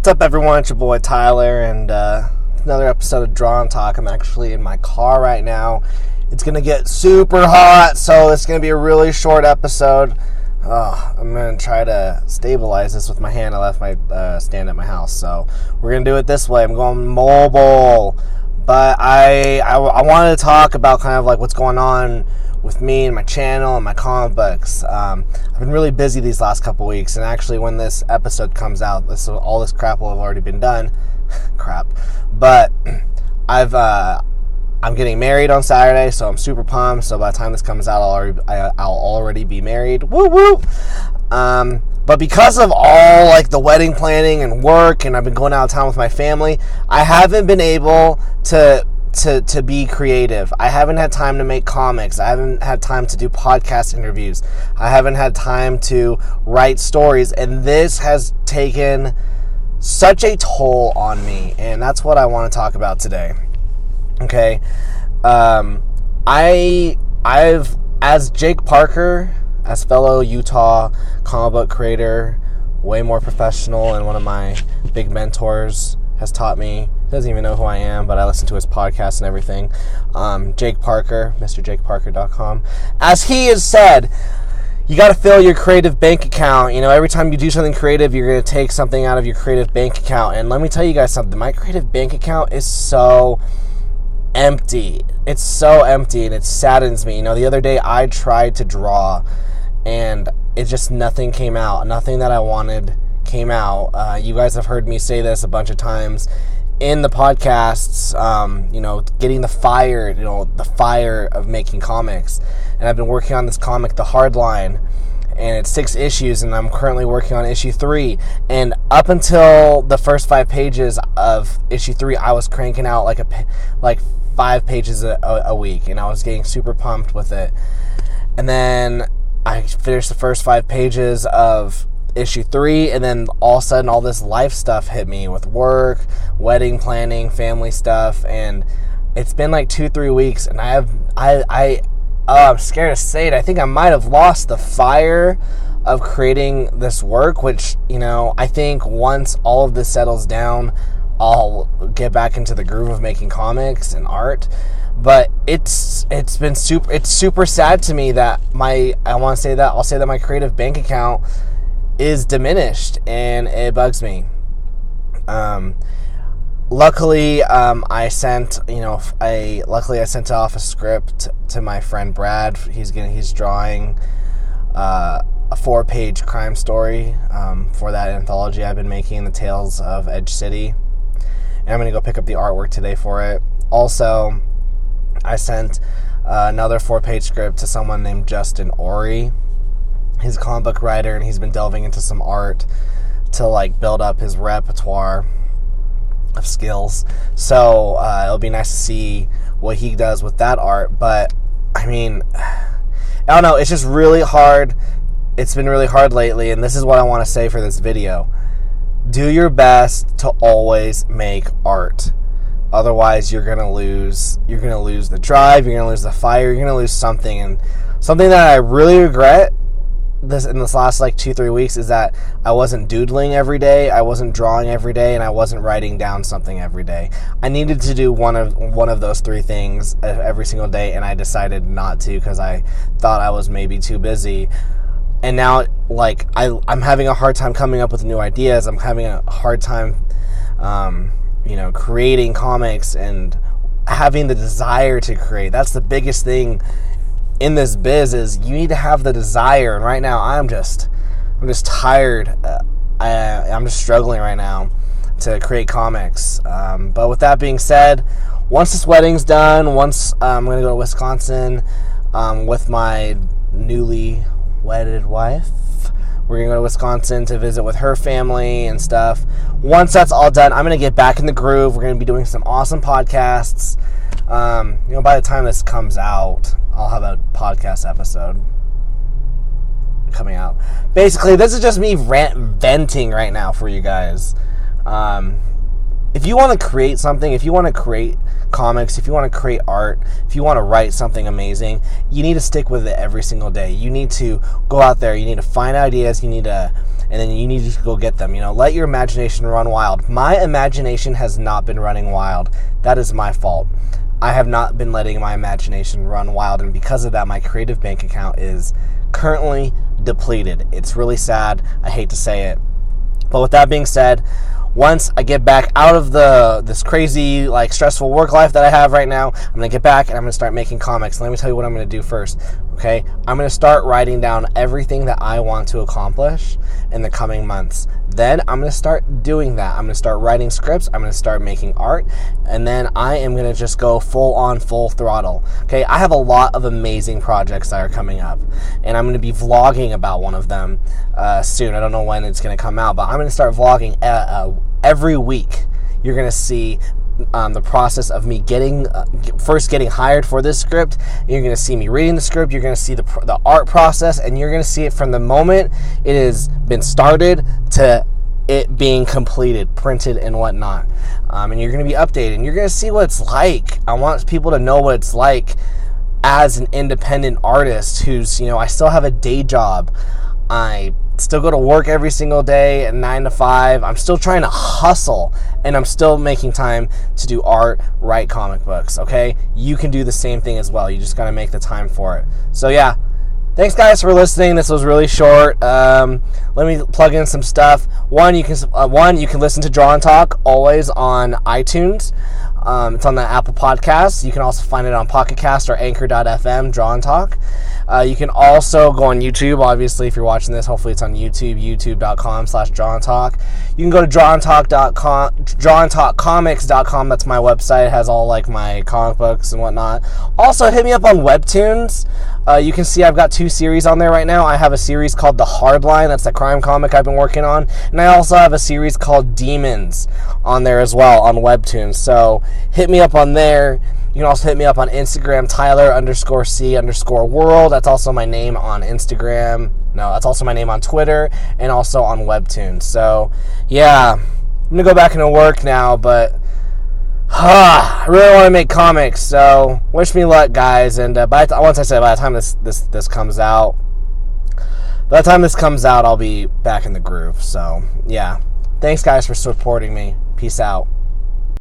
What's up, everyone? It's your boy Tyler, and another episode of Draw and Talk. I'm actually in my car right now. It's going to get super hot, so it's going to be a really short episode. I'm going to try to stabilize this with my hand. I left my stand at my house, so we're going to do it this way. I'm going mobile, but I wanted to talk about kind of like what's going on with me and my channel and my comic books. I've been really busy these last couple weeks, and actually when this episode comes out, all this crap will have already been done. But I'm getting married on Saturday, so I'm super pumped. So by the time this comes out, I'll already be married. Woo woo! But because of all like the wedding planning and work, and I've been going out of town with my family, I haven't been able to be creative. I haven't had time to make comics. I haven't had time to do podcast interviews. I haven't had time to write stories, and this has taken such a toll on me, and that's what I want to talk about today. Okay, I've as Jake Parker, as fellow Utah comic book creator, way more professional, and one of my big mentors has taught me. He doesn't even know who I am, but I listen to his podcast and everything. Jake Parker, MrJakeParker.com. As he has said, you got to fill your creative bank account. You know, every time you do something creative, you're going to take something out of your creative bank account. And let me tell you guys something. My creative bank account is so empty. It's so empty, and it saddens me. You know, the other day I tried to draw, and it just nothing came out. Nothing that I wanted came out. You guys have heard me say this a bunch of times in the podcasts, getting the fire of making comics. And I've been working on this comic, The Hardline, and it's 6 issues, and I'm currently working on issue 3. And up until the first 5 pages of issue 3, I was cranking out like 5 pages a week, and I was getting super pumped with it. And then I finished the first 5 pages of issue 3, and then all of a sudden all this life stuff hit me with work, wedding planning, family stuff, and it's been like 2-3 weeks, and I'm scared to say it. I think I might have lost the fire of creating this work, which, you know, I think once all of this settles down, I'll get back into the groove of making comics and art. But it's super sad to me that I'll say that my creative bank account is diminished, and it bugs me. Luckily, I sent off a script to my friend Brad. He's drawing a 4-page crime story for that anthology I've been making, The Tales of Edge City. And I'm going to go pick up the artwork today for it. Also, I sent another 4-page script to someone named Justin Ori. He's a comic book writer, and he's been delving into some art to like build up his repertoire of skills. So it'll be nice to see what he does with that art. But I mean, I don't know, it's just really hard. It's been really hard lately, and this is what I want to say for this video. Do your best to always make art. Otherwise, you're gonna lose the drive, you're gonna lose the fire, you're gonna lose something. And something that I really regret in this last like 2-3 weeks is that I wasn't doodling every day, I wasn't drawing every day, and I wasn't writing down something every day. I needed to do one of those 3 things every single day, and I decided not to because I thought I was maybe too busy. And now, like, I'm having a hard time coming up with new ideas. I'm having a hard time creating comics and having the desire to create. That's the biggest thing in this biz, is you need to have the desire. And right now I'm just tired. I'm just struggling right now to create comics. But with that being said, once this wedding's done, once I'm going to go to Wisconsin with my newly wedded wife. We're going to go to Wisconsin to visit with her family and stuff. Once that's all done, I'm going to get back in the groove. We're going to be doing some awesome podcasts. By the time this comes out, I'll have a podcast episode coming out. Basically, this is just me venting right now for you guys. If you want to create something, if you want to create comics, if you want to create art, if you want to write something amazing, you need to stick with it every single day. You need to go out there, you need to find ideas, you need to and then you need to go get them. Let your imagination run wild. My imagination has not been running wild. That is my fault. I have not been letting my imagination run wild, and because of that, my creative bank account is currently depleted. It's really sad. I hate to say it. But with that being said, once I get back out of this crazy, stressful work life that I have right now, I'm going to get back and I'm going to start making comics. Let me tell you what I'm going to do first, okay? I'm going to start writing down everything that I want to accomplish in the coming months. Then I'm going to start doing that. I'm going to start writing scripts. I'm going to start making art. And then I am going to just go full throttle, okay? I have a lot of amazing projects that are coming up, and I'm going to be vlogging about one of them soon. I don't know when it's going to come out, but I'm going to start vlogging every week. You're going to see the process of me first getting hired for this script. You're going to see me reading the script. You're going to see the art process, and you're going to see it from the moment it has been started to it being completed, printed, and whatnot. And you're going to be updated, and you're going to see what it's like. I want people to know what it's like as an independent artist who's, I still have a day job. I still go to work every single day at 9 to 5. I'm still trying to hustle, and I'm still making time to do art, write comic books, okay? You can do the same thing as well. You just got to make the time for it. So, yeah. Thanks, guys, for listening. This was really short. Let me plug in some stuff. One, you can listen to Draw and Talk always on iTunes. It's on the Apple Podcast. You can also find it on Pocket Cast or Anchor.fm, Draw and Talk. You can also go on YouTube. Obviously, if you're watching this, hopefully it's on YouTube, youtube.com/drawandtalk. You can go to drawandtalkcomics.com. That's my website. It has all my comic books and whatnot. Also, hit me up on Webtoons. You can see I've got 2 series on there right now. I have a series called The Hardline. That's the crime comic I've been working on. And I also have a series called Demons on there as well on Webtoons. So hit me up on there. You can also hit me up on Instagram, Tyler_C_world. That's also my name on Instagram. No, that's also my name on Twitter and also on Webtoons. So, yeah, I'm going to go back into work now, but I really want to make comics. So, wish me luck, guys. And by the time this comes out, I'll be back in the groove. So, yeah. Thanks, guys, for supporting me. Peace out.